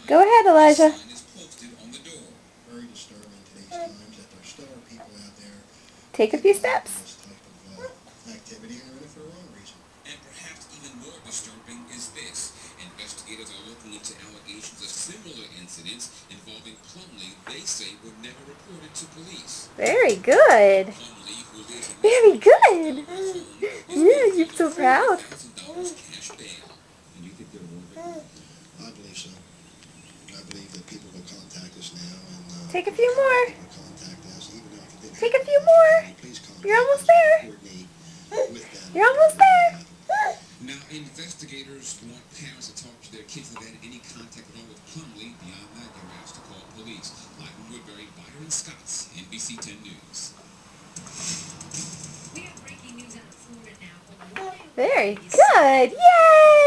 Go ahead, Elijah. Sign is posted on the door. Very disturbing today's times that there still are people out there Take a get few involved in steps. this type of activity and are in it for the wrong reason. And perhaps even more disturbing is this. Investigators are looking into allegations of similar incidents involving Plumlee they say were never reported to police. Very good. Plumlee, who lives in Very Michigan at good. her home, is Yeah, being you're held so on proud. $40,000 cash bail. And you think they'll want it? I believe so. I believe that people will contact us now and Take a few more. will contact us even though if it didn't Take a happen few in our more. family, please contact You're almost us and there. coordinate with them You're to almost make there. it happen. Now, investigators want parents to talk to their kids that had any contact at all with Plumlee. Beyond that, they're asked to call police. Live in Woodbury, Byron Scotts, NBC 10 News. We have breaking news out of Florida now. Very good. Yay!